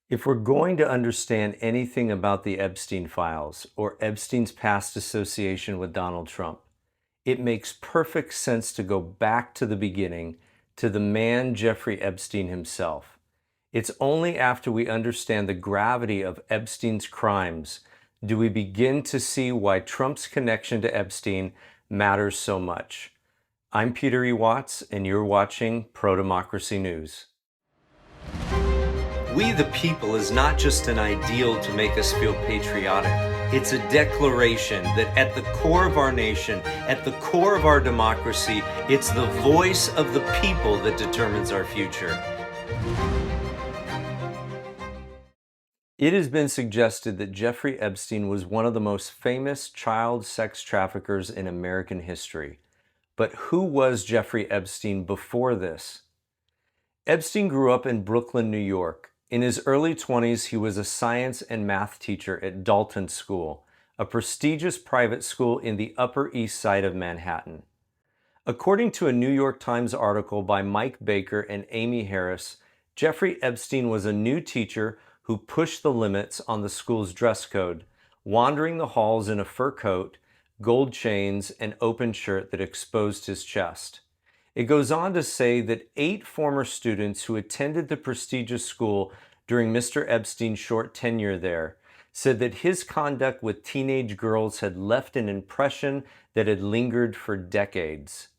If we're going to understand anything about the Epstein Files or Epstein's past association with Donald Trump, it makes perfect sense to go back to the beginning, to the man Jeffrey Epstein himself. It's only after we understand the gravity of Epstein's crimes do we begin to see why Trump's connection to Epstein matters so much. I'm Peter E. Watts, and you're watching Pro-Democracy News. We the people is not just an ideal to make us feel patriotic. It's a declaration that at the core of our nation, at the core of our democracy, it's the voice of the people that determines our future. It has been suggested that Jeffrey Epstein was one of the most famous child sex traffickers in American history. But who was Jeffrey Epstein before this? Epstein grew up in Brooklyn, New York. In his early 20s, he was a science and math teacher at Dalton School, a prestigious private school in the Upper East Side of Manhattan. According to a New York Times article by Mike Baker and Amy Harris, Jeffrey Epstein was a new teacher who pushed the limits on the school's dress code, wandering the halls in a fur coat, gold chains, and open shirt that exposed his chest. It goes on to say that 8 former students who attended the prestigious school during Mr. Epstein's short tenure there said that his conduct with teenage girls had left an impression that had lingered for decades.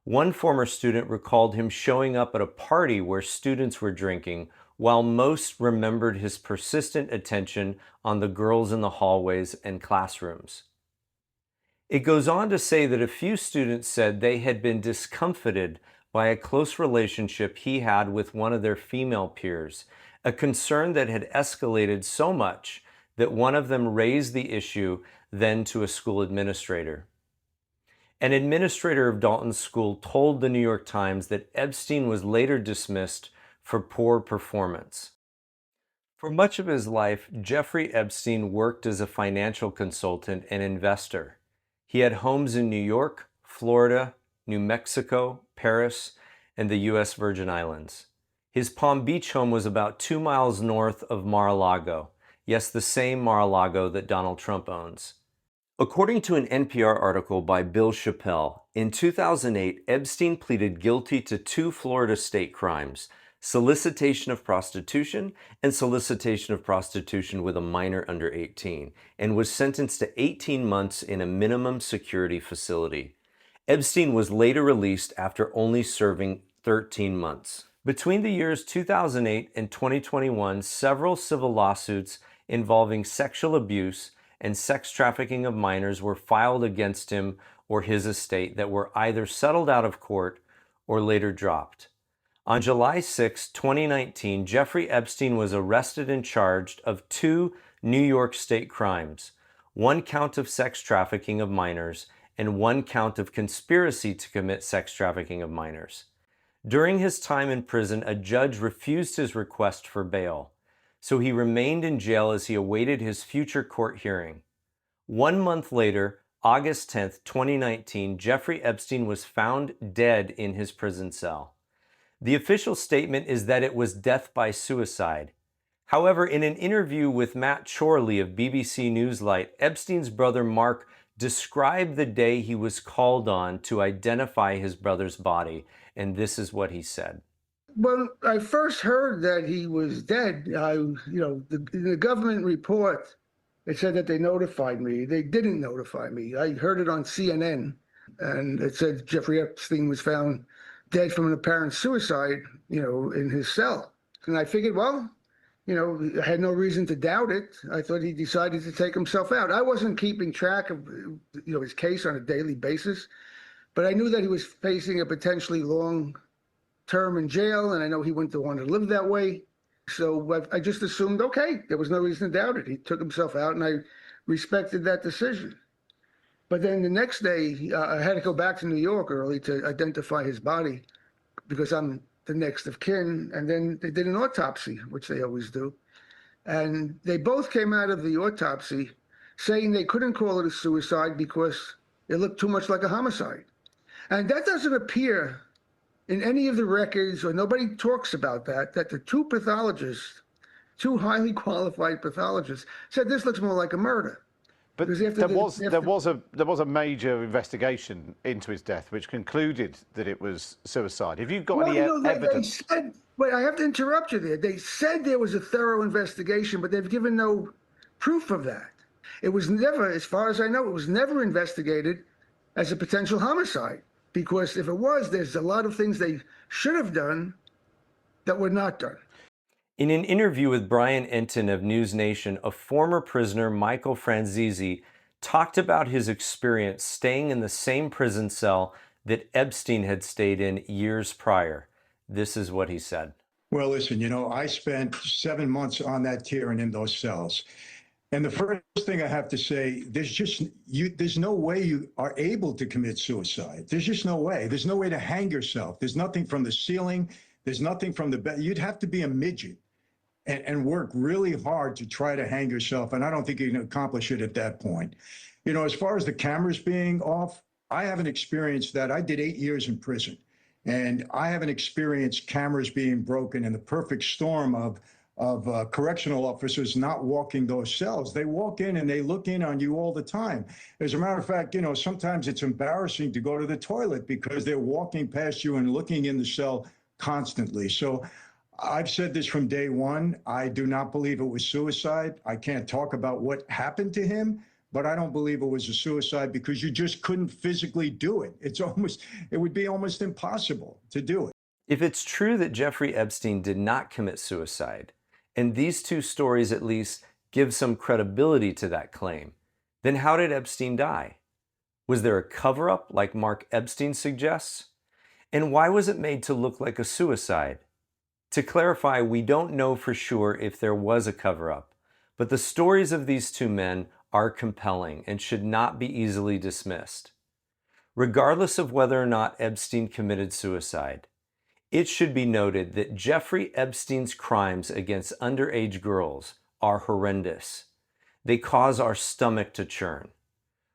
One former student recalled him showing up at a party where students were drinking, while most remembered his persistent attention on the girls in the hallways and classrooms. It goes on to say that a few students said they had been discomfited by a close relationship he had with one of their female peers, a concern that had escalated so much that one of them raised the issue then to a school administrator. An administrator of Dalton's school told the New York Times that Epstein was later dismissed for poor performance. For much of his life, Jeffrey Epstein worked as a financial consultant and investor. He had homes in New York, Florida, New Mexico, Paris, and the U.S. Virgin Islands. His Palm Beach home was about 2 miles north of Mar-a-Lago. Yes, the same Mar-a-Lago that Donald Trump owns. According to an NPR article by Bill Chappell, in 2008, Epstein pleaded guilty to 2 Florida state crimes: solicitation of prostitution and solicitation of prostitution with a minor under 18, and was sentenced to 18 months in a minimum security facility. Epstein was later released after only serving 13 months. Between the years 2008 and 2021, several civil lawsuits involving sexual abuse and sex trafficking of minors were filed against him or his estate that were either settled out of court or later dropped. On July 6, 2019, Jeffrey Epstein was arrested and charged of 2 New York State crimes: 1 count of sex trafficking of minors and 1 count of conspiracy to commit sex trafficking of minors. During his time in prison, a judge refused his request for bail, so he remained in jail as he awaited his future court hearing. 1 month later, August 10, 2019, Jeffrey Epstein was found dead in his prison cell. The official statement is that it was death by suicide. However, in an interview with Matt Chorley of BBC Newslight, Epstein's brother Mark described the day he was called on to identify his brother's body, and this is what he said. When I first heard that he was dead, the government report, it said that they notified me. They didn't notify me. I heard it on CNN, and it said Jeffrey Epstein was found dead from an apparent suicide, in his cell. And I figured, well, I had no reason to doubt it. I thought he decided to take himself out. I wasn't keeping track of, his case on a daily basis, but I knew that he was facing a potentially long term in jail, and I know he wouldn't want to live that way. So I just assumed, okay, there was no reason to doubt it. He took himself out, and I respected that decision. But then the next day, I had to go back to New York early to identify his body because I'm the next of kin. And then they did an autopsy, which they always do. And they both came out of the autopsy saying they couldn't call it a suicide because it looked too much like a homicide. And that doesn't appear in any of the records, or nobody talks about that the 2 pathologists two highly qualified pathologists said this looks more like a murder. But Because after there was a major investigation into his death, which concluded that it was suicide. Have you got well, any they evidence? said, wait, I have to interrupt you there. They said there was a thorough investigation, but they've given no proof of that. It was never, as far as I know, it was never investigated as a potential homicide. Because if it was, there's a lot of things they should have done that were not done. In an interview with Brian Entin of News Nation, a former prisoner, Michael Franzese, talked about his experience staying in the same prison cell that Epstein had stayed in years prior. This is what he said. Well, listen, I spent 7 months on that tier and in those cells. And the first thing I have to say, there's no way you are able to commit suicide. There's just no way. There's no way to hang yourself. There's nothing from the ceiling. There's nothing from the bed. You'd have to be a midget and work really hard to try to hang yourself. And I don't think you can accomplish it at that point. As far as the cameras being off, I haven't experienced that. I did 8 years in prison, and I haven't experienced cameras being broken in the perfect storm of correctional officers not walking those cells. They walk in and they look in on you all the time. As a matter of fact, sometimes it's embarrassing to go to the toilet because they're walking past you and looking in the cell constantly. So I've said this from day one. I do not believe it was suicide. I can't talk about what happened to him, but I don't believe it was a suicide because you just couldn't physically do it. It would be almost impossible to do it. If it's true that Jeffrey Epstein did not commit suicide, and these two stories at least give some credibility to that claim, then how did Epstein die? Was there a cover-up like Mark Epstein suggests? And why was it made to look like a suicide? To clarify, we don't know for sure if there was a cover-up, but the stories of these two men are compelling and should not be easily dismissed. Regardless of whether or not Epstein committed suicide, it should be noted that Jeffrey Epstein's crimes against underage girls are horrendous. They cause our stomach to churn.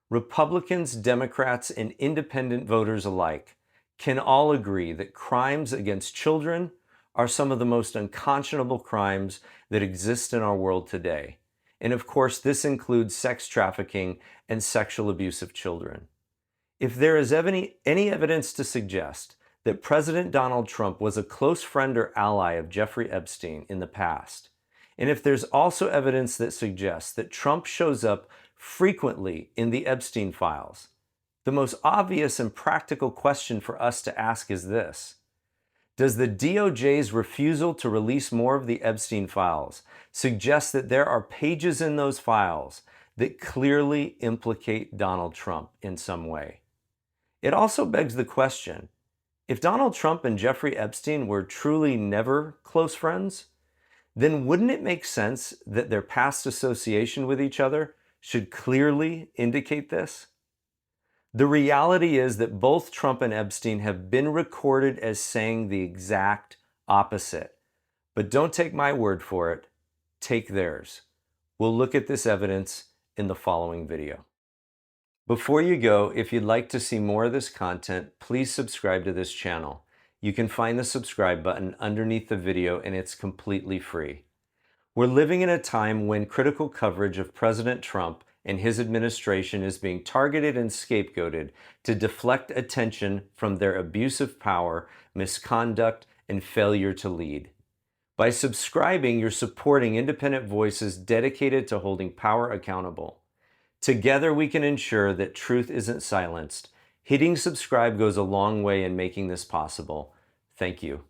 Republicans, Democrats, and independent voters alike can all agree that crimes against children are some of the most unconscionable crimes that exist in our world today. And of course, this includes sex trafficking and sexual abuse of children. If there is any evidence to suggest that President Donald Trump was a close friend or ally of Jeffrey Epstein in the past, and if there's also evidence that suggests that Trump shows up frequently in the Epstein Files, the most obvious and practical question for us to ask is this: does the DOJ's refusal to release more of the Epstein Files suggest that there are pages in those files that clearly implicate Donald Trump in some way? It also begs the question, if Donald Trump and Jeffrey Epstein were truly never close friends, then wouldn't it make sense that their past association with each other should clearly indicate this? The reality is that both Trump and Epstein have been recorded as saying the exact opposite. But don't take my word for it, take theirs. We'll look at this evidence in the following video. Before you go, if you'd like to see more of this content, please subscribe to this channel. You can find the subscribe button underneath the video and it's completely free. We're living in a time when critical coverage of President Trump and his administration is being targeted and scapegoated to deflect attention from their abuse of power, misconduct, and failure to lead. By subscribing, you're supporting independent voices dedicated to holding power accountable. Together, we can ensure that truth isn't silenced. Hitting subscribe goes a long way in making this possible. Thank you.